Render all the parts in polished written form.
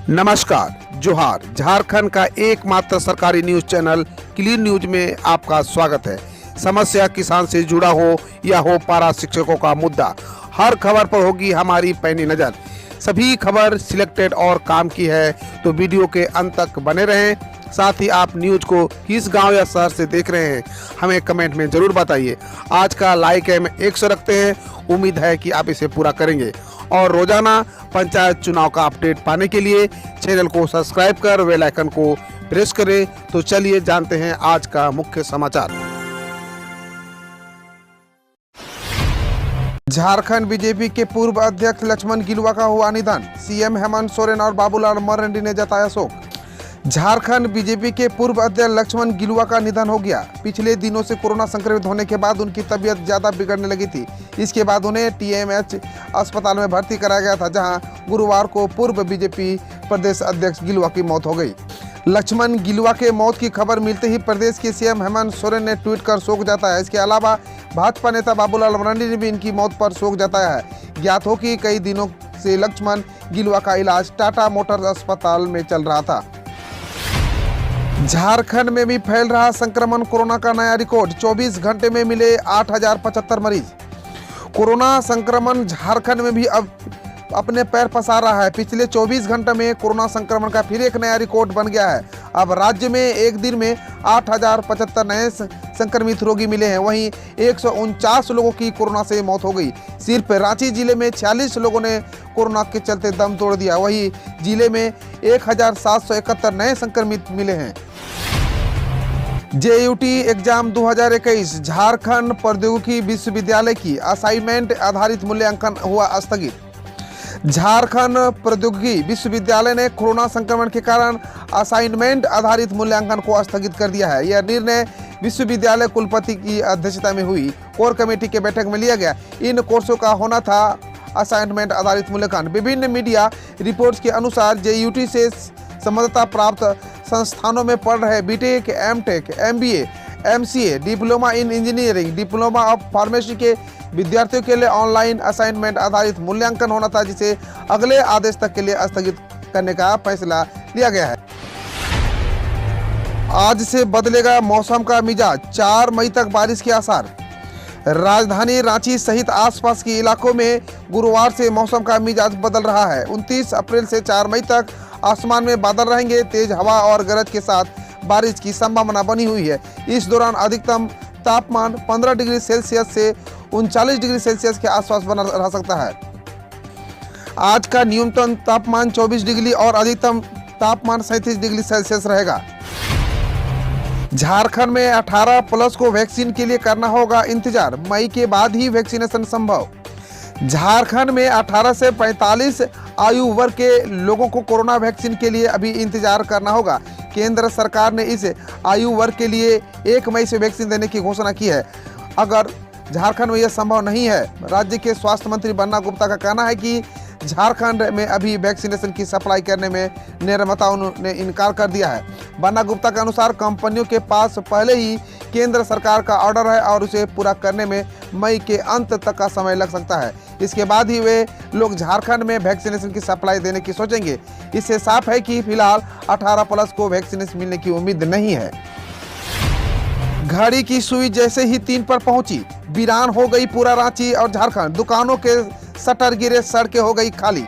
नमस्कार, जोहार। झारखंड का एकमात्र सरकारी न्यूज चैनल क्लीन न्यूज में आपका स्वागत है। समस्या किसान से जुड़ा हो या हो पारा शिक्षकों का मुद्दा, हर खबर पर होगी हमारी पैनी नज़र। सभी खबर सिलेक्टेड और काम की है, तो वीडियो के अंत तक बने रहें। साथ ही आप न्यूज को किस गांव या शहर से देख रहे हैं, हमें कमेंट में ज़रूर बताइए। आज का लाइक हम 100 रखते हैं, उम्मीद है कि आप इसे पूरा करेंगे। और रोजाना पंचायत चुनाव का अपडेट पाने के लिए चैनल को सब्सक्राइब कर बेल आइकन को प्रेस करें। तो चलिए जानते हैं आज का मुख्य समाचार। झारखंड बीजेपी के पूर्व अध्यक्ष लक्ष्मण गिलुआ का हुआ निधन, सीएम हेमंत सोरेन और बाबूलाल मरांडी ने जताया शोक। झारखंड बीजेपी के पूर्व अध्यक्ष लक्ष्मण गिलुआ का निधन हो गया। पिछले दिनों से कोरोना संक्रमित होने के बाद उनकी तबीयत ज्यादा बिगड़ने लगी थी। इसके बाद उन्हें टीएमएच अस्पताल में भर्ती कराया गया था, जहां गुरुवार को पूर्व बीजेपी प्रदेश अध्यक्ष गिलुआ की मौत हो गई। लक्ष्मण गिलुआ के मौत की खबर मिलते ही प्रदेश के सीएम हेमंत सोरेन ने ट्वीट कर शोक जताया। इसके अलावा भाजपा नेता बाबूलाल मरांडी ने भी इनकी मौत पर शोक जताया है। ज्ञात हो कि कई दिनों से लक्ष्मण गिलुआ का इलाज टाटा मोटर्स अस्पताल में चल रहा था। झारखंड में भी फैल रहा संक्रमण, कोरोना का नया रिकॉर्ड, 24 घंटे में मिले 8075 मरीज। कोरोना संक्रमण झारखंड में भी अब अपने पैर पसार रहा है। पिछले 24 घंटे में कोरोना संक्रमण का फिर एक नया रिकॉर्ड बन गया है। अब राज्य में एक दिन में 8075 नए संक्रमित रोगी मिले हैं। वहीं 149 लोगों की कोरोना से मौत हो गई। सिर्फ रांची जिले में 46 लोगों ने कोरोना के चलते दम तोड़ दिया। वहीं जिले में 1771 नए संक्रमित मिले हैं। जेयूटी एग्जाम 2021, झारखंड प्रौद्योगिकी विश्वविद्यालय की असाइनमेंट आधारित मूल्यांकन हुआ स्थगित। झारखंड प्रौद्योगिकी विश्वविद्यालय ने कोरोना संक्रमण के कारण असाइनमेंट आधारित मूल्यांकन को स्थगित कर दिया है। यह निर्णय विश्वविद्यालय कुलपति की अध्यक्षता में हुई कोर कमेटी के बैठक में लिया गया। इन कोर्सों का होना था असाइनमेंट आधारित मूल्यांकन। विभिन्न मीडिया रिपोर्ट्स के अनुसार जेयूटी से संबद्धता प्राप्त संस्थानों में पढ़ रहे BTech, MTech, MBA, MCA, diploma in engineering, diploma of pharmacy के विद्यार्थियों के लिए ऑनलाइन असाइनमेंट आधारित मूल्यांकन होना था, जिसे अगले आदेश तक के लिए स्थगित करने का फैसला लिया गया है। आज से बदलेगा मौसम का मिजाज, 4 मई तक बारिश के आसार। राजधानी रांची सहित आसपास के इलाकों में गुरुवार से मौसम का मिजाज बदल रहा है। 29 अप्रैल से 4 मई तक आसमान में बादल रहेंगे। तेज हवा और गरज के साथ बारिश की संभावना बनी हुई है। इस दौरान अधिकतम तापमान 15 डिग्री सेल्सियस से 39 डिग्री सेल्सियस के आसपास बना रह सकता है। आज का न्यूनतम तापमान 24 डिग्री और अधिकतम तापमान 37 डिग्री सेल्सियस रहेगा। झारखंड में 18 प्लस को वैक्सीन के लिए करना होगा इंतजार, मई के बाद ही वैक्सीनेशन संभव। झारखंड में 18 से 45 आयु वर्ग के लोगों को कोरोना वैक्सीन के लिए अभी इंतजार करना होगा। केंद्र सरकार ने इस आयु वर्ग के लिए 1 मई से वैक्सीन देने की घोषणा की है। अगर झारखंड में यह संभव नहीं है, राज्य के स्वास्थ्य मंत्री बन्ना गुप्ता का कहना है कि झारखंड में अभी वैक्सीनेशन की सप्लाई करने में निर्माताओं ने इनकार कर दिया है। बन्ना गुप्ता के अनुसार कंपनियों के पास पहले ही केंद्र सरकार का ऑर्डर है और उसे पूरा करने में मई के अंत तक का समय लग सकता है। इसके बाद ही वे लोग झारखंड में वैक्सीनेशन की सप्लाई देने की सोचेंगे। इससे साफ है कि फिलहाल 18 प्लस को वैक्सीनेशन मिलने की उम्मीद नहीं है। घड़ी की सुई जैसे ही 3 पर पहुंची, वीरान हो गई पूरा रांची और झारखंड। दुकानों के शटर गिरे, सड़कें हो गई खाली।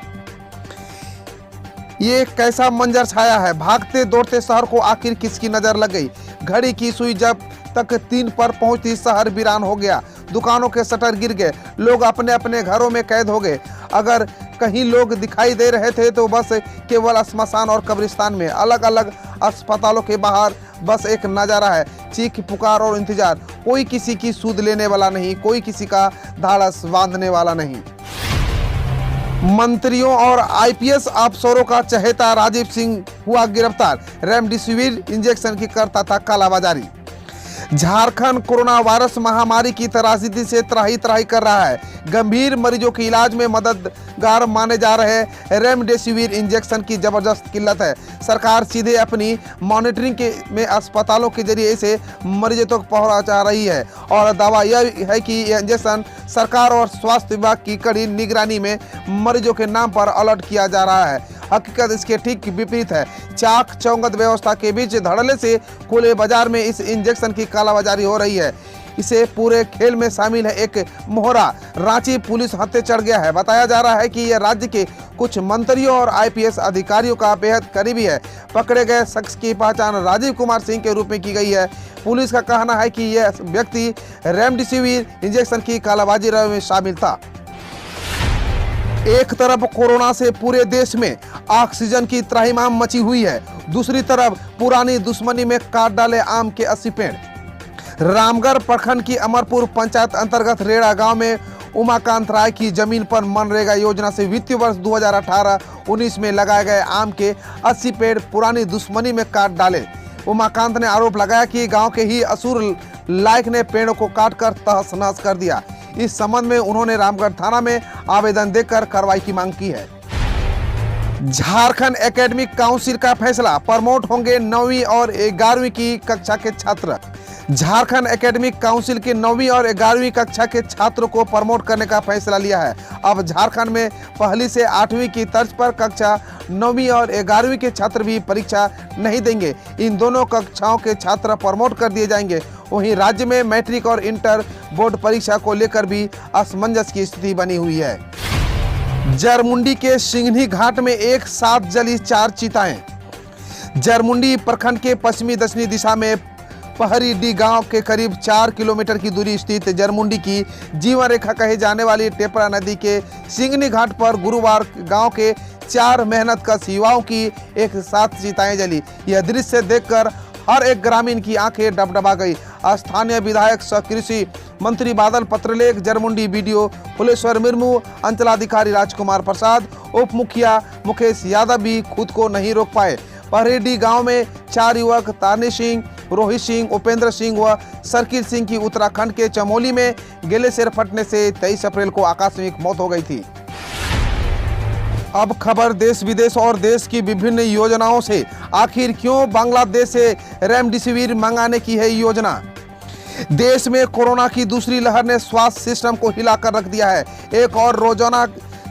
ये कैसा मंजर छाया है। भागते दौड़ते शहर को आखिर किसकी नजर लग गई। घड़ी की सुई जब तक 3 पर पहुंचती, शहर वीरान हो गया। दुकानों के शटर गिर गए, लोग अपने अपने घरों में कैद हो गए। अगर कहीं लोग दिखाई दे रहे थे तो बस केवल श्मशान और कब्रिस्तान में। अलग अलग अस्पतालों के बाहर बस एक नजारा है, चीख पुकार और इंतजार। कोई किसी की सूद लेने वाला नहीं, कोई किसी का धाड़स बांधने वाला नहीं। मंत्रियों और आईपीएस अफसरों का चहेता राजीव सिंह हुआ गिरफ्तार। रेमडेसिविर इंजेक्शन की करता था कालाबाजारी। झारखंड कोरोना वायरस महामारी की त्रासदी से त्राही त्राही कर रहा है। गंभीर मरीजों के इलाज में मददगार माने जा रहे रेमडेसिविर इंजेक्शन की जबरदस्त किल्लत है। सरकार सीधे अपनी मॉनिटरिंग में अस्पतालों के जरिए इसे मरीजों तक पहुंचा रही है और दावा यह है कि यह इंजेक्शन सरकार और स्वास्थ्य विभाग की कड़ी निगरानी में मरीजों के नाम पर अलर्ट किया जा रहा है। हकीकत इसके ठीक विपरीत है। चाक चौगत व्यवस्था के बीच धड़ल्ले से खुले बाजार में इस इंजेक्शन की कालाबाजारी हो रही है। इसे पूरे खेल में शामिल है एक मोहरा। रांची पुलिस हत्थे चढ़ गया है। बताया जा रहा है कि यह राज्य के कुछ मंत्रियों और आईपीएस अधिकारियों का बेहद करीबी है। पकड़े गए शख्स की पहचान राजीव कुमार सिंह के रूप में की गई है। पुलिस का कहना है कि यह व्यक्ति रेमडेसिविर इंजेक्शन की कालाबाजी में शामिल था। एक तरफ कोरोना से पूरे देश में ऑक्सीजन की त्राहिमाम मची हुई है, दूसरी तरफ पुरानी दुश्मनी में काट डाले आम के 80 पेड़। रामगढ़ प्रखंड की अमरपुर पंचायत अंतर्गत रेड़ा गांव में उमाकांत राय की जमीन पर मनरेगा योजना से वित्तीय वर्ष 2018-19 में लगाए गए आम के 80 पेड़ पुरानी दुश्मनी में काट डाले। उमाकांत ने आरोप लगाया कि गांव के ही असुर लायक ने पेड़ों को काटकर तहस नहस कर दिया। इस संबंध में उन्होंने रामगढ़ थाना में आवेदन देकर कार्रवाई की मांग की है। झारखंड एकेडमिक काउंसिल का फैसला, प्रमोट होंगे 9वीं और 11वीं की कक्षा के छात्र। झारखंड एकेडमिक काउंसिल के 9वीं और 11वीं कक्षा के छात्रों को प्रमोट करने का फैसला लिया है। अब झारखंड में पहली से 8वीं की तर्ज पर कक्षा 9वीं और 11वीं के छात्र भी परीक्षा नहीं देंगे। इन दोनों कक्षाओं के छात्र प्रमोट कर दिए जाएंगे। वहीं राज्य में मैट्रिक और इंटर बोर्ड परीक्षा को लेकर भी असमंजस की स्थिति बनी हुई है। जरमुंडी के सिंघनी घाट में एक साथ जली 4 चिताएं। जरमुंडी प्रखंड के पश्चिमी दक्षिणी दिशा में पहरीडी गांव के करीब 4 किलोमीटर की दूरी स्थित जरमुंडी की जीवन रेखा कहे जाने वाली टेपरा नदी के सिंघनी घाट पर गुरुवार गांव के 4 मेहनतकश युवाओं की एक साथ चिताएं जली। यह दृश्य देखकर हर एक ग्रामीण की आंखें डबडबा गई। स्थानीय विधायक सह कृषि मंत्री बादल पत्रलेख, जरमुंडी बीडीओ फुलेश्वर मुर्मू, अंचलाधिकारी राजकुमार प्रसाद, उप मुखिया मुकेश यादव भी खुद को नहीं रोक पाए। पहरेडी गांव में 4 युवक तानी सिंह, रोहित सिंह, उपेंद्र सिंह व सर्किल सिंह की उत्तराखंड के चमोली में ग्लेशियर फटने से 23 अप्रैल को आकस्मिक मौत हो गई थी। अब खबर देश विदेश और देश की विभिन्न योजनाओं से। आखिर क्यों बांग्लादेश से रेमडेसिविर मंगाने की है योजना? देश में कोरोना की दूसरी लहर ने स्वास्थ्य सिस्टम को हिलाकर रख दिया है। एक और रोजाना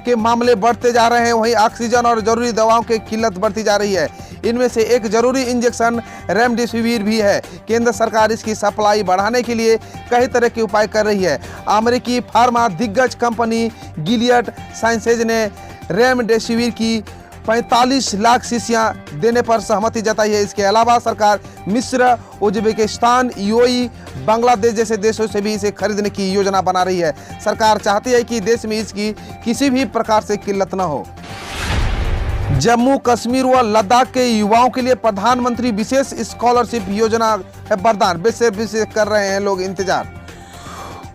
के मामले बढ़ते जा रहे हैं, वहीं ऑक्सीजन और जरूरी दवाओं की किल्लत बढ़ती जा रही है। इनमें से एक जरूरी इंजेक्शन रेमडेसिविर भी है। केंद्र सरकार इसकी सप्लाई बढ़ाने के लिए कई तरह के उपाय कर रही है। अमेरिकी फार्मा दिग्गज कंपनी गिलियड साइंसेज ने रेमडेसिविर की 45 लाख शीशियां देने पर सहमति जताई है। इसके अलावा सरकार मिस्र, उज्बेकिस्तान, यूएई, बांग्लादेश जैसे देशों से भी इसे खरीदने की योजना बना रही है। सरकार चाहती है कि देश में इसकी किसी भी प्रकार से किल्लत न हो। जम्मू कश्मीर व लद्दाख के युवाओं के लिए प्रधानमंत्री विशेष स्कॉलरशिप योजना है वरदान। बेसब्री कर रहे हैं लोग इंतजार।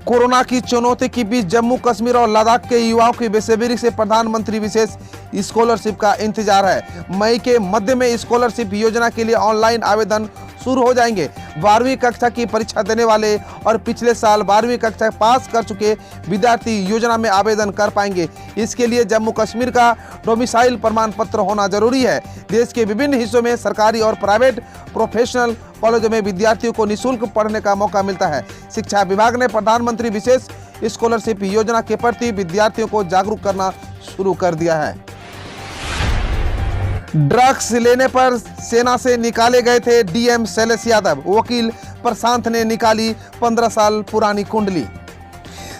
कोरोना की चुनौती के बीच जम्मू कश्मीर और लद्दाख के युवाओं की बेसब्री से प्रधानमंत्री विशेष स्कॉलरशिप का इंतजार है। मई के मध्य में स्कॉलरशिप योजना के लिए ऑनलाइन आवेदन शुरू हो जाएंगे। 12वीं कक्षा की परीक्षा देने वाले और पिछले साल 12वीं कक्षा पास कर चुके विद्यार्थी योजना में आवेदन कर पाएंगे। इसके लिए जम्मू कश्मीर का डोमिसाइल प्रमाण पत्र होना जरूरी है। देश के विभिन्न हिस्सों में सरकारी और प्राइवेट प्रोफेशनल कॉलेजों में विद्यार्थियों को निःशुल्क पढ़ने का मौका मिलता है। शिक्षा विभाग ने प्रधानमंत्री विशेष स्कॉलरशिप योजना के प्रति विद्यार्थियों को जागरूक करना शुरू कर दिया है। ड्रग्स लेने पर सेना से निकाले गए थे डीएम शैलेश यादव। वकील प्रशांत ने निकाली 15 साल पुरानी कुंडली।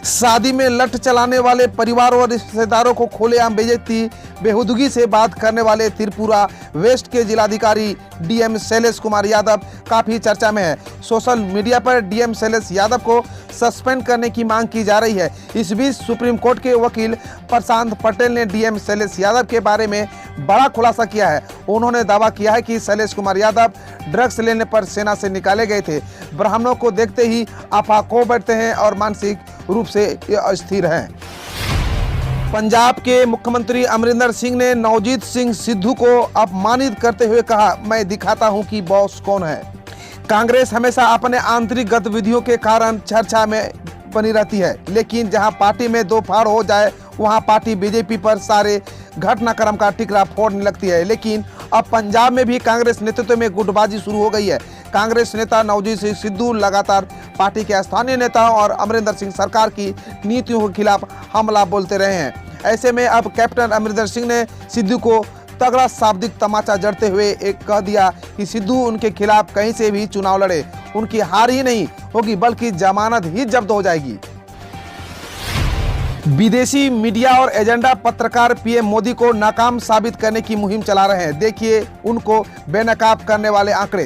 शादी में लठ चलाने वाले परिवार और रिश्तेदारों को खुलेआम बेइज्जती बेहुदगी से बात करने वाले त्रिपुरा वेस्ट के जिलाधिकारी डीएम शैलेश कुमार यादव काफी चर्चा में है। सोशल मीडिया पर डीएम शैलेश यादव को सस्पेंड करने की मांग की जा रही है। इस बीच सुप्रीम कोर्ट के वकील प्रशांत पटेल ने डीएम शैलेश यादव के बारे में बड़ा खुलासा किया है। उन्होंने दावा किया है कि शैलेश कुमार यादव ड्रग्स लेने पर सेना से निकाले गए थे। ब्राह्मणों को देखते ही आपा खो बैठते हैं और मानसिक रूप से अस्थिर हैं। पंजाब के मुख्यमंत्री अमरिंदर सिंह ने नवजीत सिंह सिद्धू को अपमानित करते हुए कहा, मैं दिखाता हूं कि बॉस कौन है। कांग्रेस हमेशा अपने आंतरिक गतिविधियों के कारण चर्चा में बनी रहती है, लेकिन जहां पार्टी में दो फाड़ हो जाए वहां पार्टी बीजेपी पर सारे घटनाक्रम का टिकरा फोड़ने लगती है। लेकिन अब पंजाब में भी कांग्रेस नेतृत्व में गुटबाजी शुरू हो गई है। कांग्रेस नेता नवजीत सिंह सिद्धू लगातार पार्टी के स्थानीय नेताओं और अमरिंदर सिंह सरकार की नीतियों के खिलाफ हमला बोलते रहे हैं। ऐसे में अब कैप्टन अमरिंदर सिंह ने सिद्धू को तगड़ा शाब्दिक तमाचा जड़ते हुए एक कह दिया कि सिद्धू उनके खिलाफ कहीं से भी चुनाव लड़े, उनकी हार ही नहीं होगी बल्कि जमानत ही जब्त हो जाएगी। विदेशी मीडिया और एजेंडा पत्रकार पीएम मोदी को नाकाम साबित करने की मुहिम चला रहे हैं। देखिए उनको बेनकाब करने वाले आंकड़े।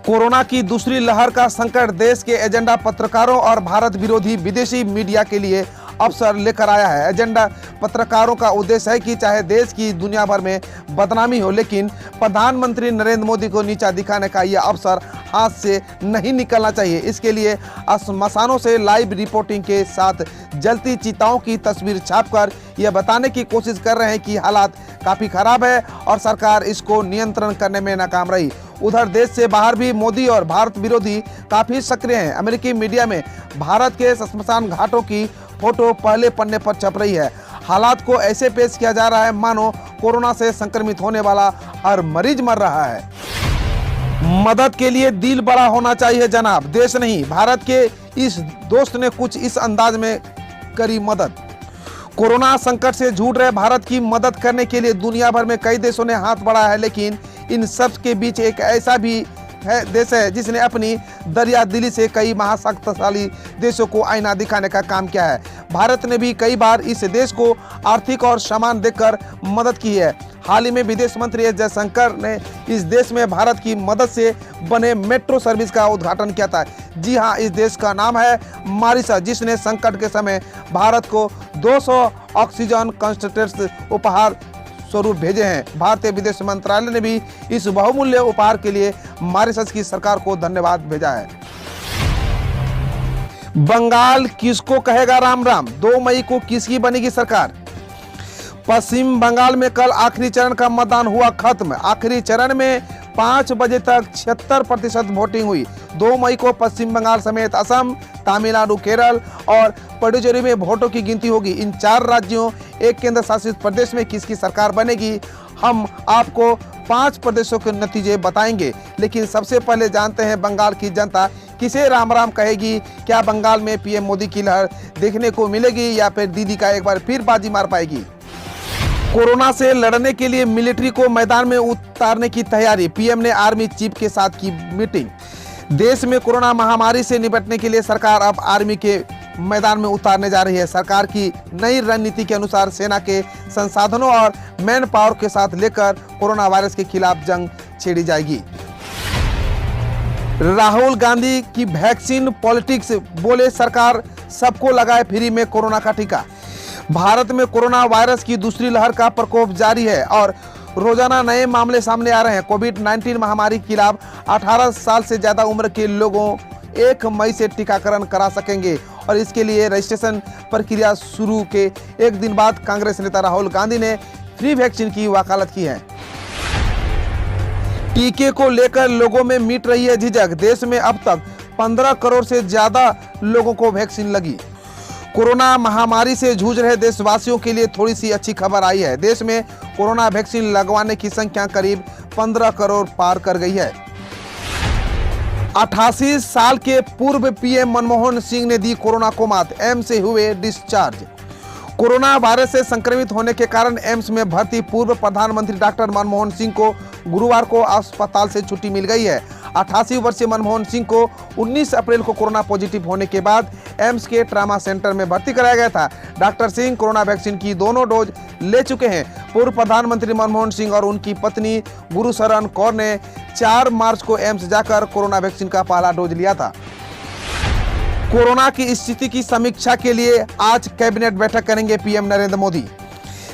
कोरोना की दूसरी लहर का संकट देश के एजेंडा पत्रकारों और भारत विरोधी विदेशी मीडिया के लिए अवसर लेकर आया है। एजेंडा पत्रकारों का उद्देश्य है कि चाहे देश की दुनिया भर में बदनामी हो, लेकिन प्रधानमंत्री नरेंद्र मोदी को नीचा दिखाने का यह अवसर हाथ से नहीं निकलना चाहिए। इसके लिए श्मशानों से लाइव रिपोर्टिंग के साथ जलती चिताओं की तस्वीर छापकर यह बताने की कोशिश कर रहे हैं कि हालात काफ़ी खराब है और सरकार इसको नियंत्रण करने में नाकाम रही। उधर देश से बाहर भी मोदी और भारत विरोधी काफ़ी सक्रिय हैं। अमेरिकी मीडिया में भारत के श्मशान घाटों की फोटो पहले पन्ने पर छप रही है। हालात को ऐसे पेश किया जा रहा है मानो कोरोना से संक्रमित होने वाला हर मरीज मर रहा है। मदद के लिए दिल बड़ा होना चाहिए जनाब, देश नहीं। भारत के इस दोस्त ने कुछ इस अंदाज में करी मदद। कोरोना संकट से जूझ रहे भारत की मदद करने के लिए दुनिया भर में कई देशों ने हाथ बढ़ाया है, लेकिन इन सब के बीच एक ऐसा भी देश है जिसने अपनी दरिया दिली से कई महाशक्तिशाली देशों को आईना दिखाने का काम किया है। भारत ने भी कई बार इस देश को आर्थिक और सामान देकर मदद की है। हाल ही में विदेश मंत्री एस जयशंकर ने इस देश में भारत की मदद से बने मेट्रो सर्विस का उद्घाटन किया था। जी हां, इस देश का नाम है मॉरिशस, जिसने संकट के समय भारत को 200 ऑक्सीजन कंसंट्रेटर्स उपहार स्वरूप भेजे हैं। भारतीय विदेश मंत्रालय ने भी इस बहुमूल्य उपहार के लिए मॉरिशस की सरकार को धन्यवाद भेजा है। बंगाल किसको कहेगा राम राम, 2 मई को किसकी बनेगी सरकार। पश्चिम बंगाल में कल आखिरी चरण का मतदान हुआ खत्म। आखिरी चरण में 5 बजे तक 76% वोटिंग हुई। 2 मई को पश्चिम बंगाल समेत असम, तमिलनाडु, केरल और पुडुचेरी में वोटों की गिनती होगी। इन 4 राज्यों, एक केंद्र शासित प्रदेश में किसकी सरकार बनेगी, हम आपको 5 प्रदेशों के नतीजे बताएंगे। लेकिन सबसे पहले जानते हैं बंगाल की जनता किसे राम राम कहेगी। क्या बंगाल में पीएम मोदी की लहर देखने को मिलेगी या फिर दीदी का एक बार फिर बाजी मार पाएगी। कोरोना से लड़ने के लिए मिलिट्री को मैदान में उतारने की तैयारी। पीएम ने आर्मी चीफ के साथ की मीटिंग। देश में कोरोना महामारी से निपटने के लिए सरकार अब आर्मी के मैदान में उतारने जा रही है। सरकार की नई रणनीति के अनुसार सेना के संसाधनों और मैन पावर के साथ लेकर कोरोना वायरस के खिलाफ जंग छेड़ी जाएगी। राहुल गांधी की वैक्सीन पॉलिटिक्स, बोले सरकार सबको लगाए फ्री में कोरोना का टीका। भारत में कोरोना वायरस की दूसरी लहर का प्रकोप जारी है और रोजाना नए मामले सामने आ रहे हैं। कोविड-19 महामारी के खिलाफ 18 साल से ज्यादा उम्र के लोगों 1 मई से टीकाकरण करा सकेंगे और इसके लिए रजिस्ट्रेशन प्रक्रिया शुरू के एक दिन बाद कांग्रेस नेता राहुल गांधी ने फ्री वैक्सीन की वकालत की है। टीके को लेकर लोगों में मिट रही है झिझक। देश में अब तक 15 करोड़ से ज्यादा लोगों को वैक्सीन लगी। कोरोना महामारी से जूझ रहे देशवासियों के लिए थोड़ी सी अच्छी खबर आई है। देश में कोरोना वैक्सीन लगवाने की संख्या करीब 15 करोड़ पार कर गई है। 88 साल के पूर्व पीएम मनमोहन सिंह ने दी कोरोना को मात, एम्स से हुए डिस्चार्ज। कोरोना वायरस से संक्रमित होने के कारण एम्स में भर्ती पूर्व प्रधानमंत्री डॉक्टर मनमोहन सिंह को गुरुवार को अस्पताल से छुट्टी मिल गई है। 88 वर्षीय मनमोहन सिंह को 19 अप्रैल को कोरोना पॉजिटिव होने के बाद एम्स के ट्रामा सेंटर में भर्ती कराया गया था। डॉक्टर सिंह कोरोना वैक्सीन की दोनों डोज ले चुके हैं। पूर्व प्रधानमंत्री मनमोहन सिंह और उनकी पत्नी गुरुशरण कौर ने 4 मार्च को एम्स जाकर कोरोना वैक्सीन का पहला डोज लिया था। कोरोना की स्थिति की समीक्षा के लिए आज कैबिनेट बैठक करेंगे पीएम नरेंद्र मोदी।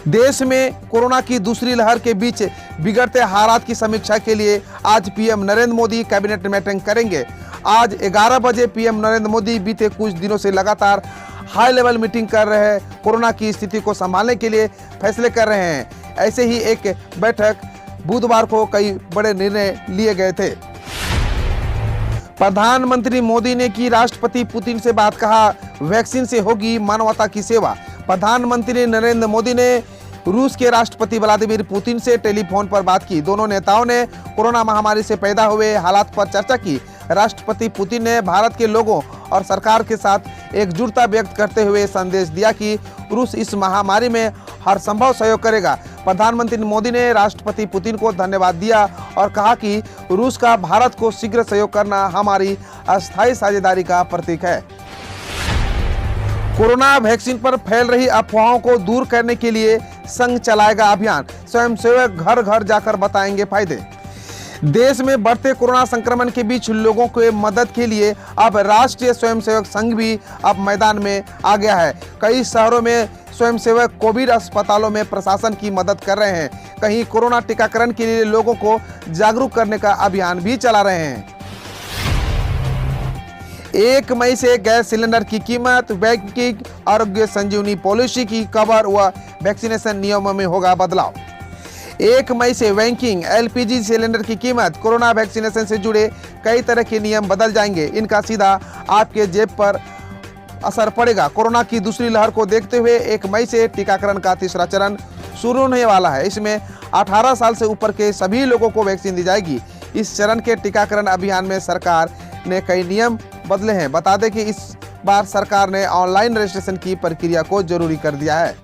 देश में कोरोना की दूसरी लहर के बीच बिगड़ते हालात की समीक्षा के लिए आज PM Narendra Modi cabinet meeting करेंगे। आज 11 बजे पीएम नरेंद्र मोदी बीते कुछ दिनों से लगातार हाई लेवल मीटिंग कर रहे हैं। कोरोना की स्थिति को संभालने के लिए फैसले कर रहे हैं। ऐसे ही एक बैठक बुधवार को कई बड़े निर्णय लिए गए थे। प्रधानमंत्री मोदी ने की राष्ट्रपति पुतिन से बात, कहा वैक्सीन से होगी मानवता की सेवा। प्रधानमंत्री नरेंद्र मोदी ने रूस के राष्ट्रपति व्लादिमीर पुतिन से टेलीफोन पर बात की। दोनों नेताओं ने कोरोना महामारी से पैदा हुए हालात पर चर्चा की। राष्ट्रपति पुतिन ने भारत के लोगों और सरकार के साथ एकजुटता व्यक्त करते हुए संदेश दिया कि रूस इस महामारी में हर संभव सहयोग करेगा। प्रधानमंत्री मोदी ने राष्ट्रपति पुतिन को धन्यवाद दिया और कहा कि रूस का भारत को शीघ्र सहयोग करना हमारी अस्थायी साझेदारी का प्रतीक है। कोरोना वैक्सीन पर फैल रही अफवाहों को दूर करने के लिए संघ चलाएगा अभियान। स्वयंसेवक घर घर जाकर बताएंगे फायदे। देश में बढ़ते कोरोना संक्रमण के बीच लोगों के मदद के लिए अब राष्ट्रीय स्वयंसेवक संघ भी अब मैदान में आ गया है। कई शहरों में स्वयंसेवक कोविड अस्पतालों में प्रशासन की मदद कर रहे हैं। कहीं कोरोना टीकाकरण के लिए लोगों को जागरूक करने का अभियान भी चला रहे हैं। 1 मई से गैस सिलेंडर की कीमत, वैक्सीन आरोग्य संजीवनी पॉलिसी की कवर व वैक्सीनेशन नियमों में होगा बदलाव। 1 मई से बैंकिंग, LPG सिलेंडर की कीमत, कोरोना वैक्सीनेशन से जुड़े कई तरह के नियम बदल जाएंगे। इनका सीधा आपके जेब पर असर पड़ेगा। कोरोना की दूसरी लहर को देखते हुए 1 मई से टीकाकरण का तीसरा चरण शुरू होने वाला है। इसमें 18 साल से ऊपर के सभी लोगों को वैक्सीन दी जाएगी। इस चरण के टीकाकरण अभियान में सरकार ने कई नियम बदले हैं। बता दें कि इस बार सरकार ने ऑनलाइन रजिस्ट्रेशन की प्रक्रिया को जरूरी कर दिया है।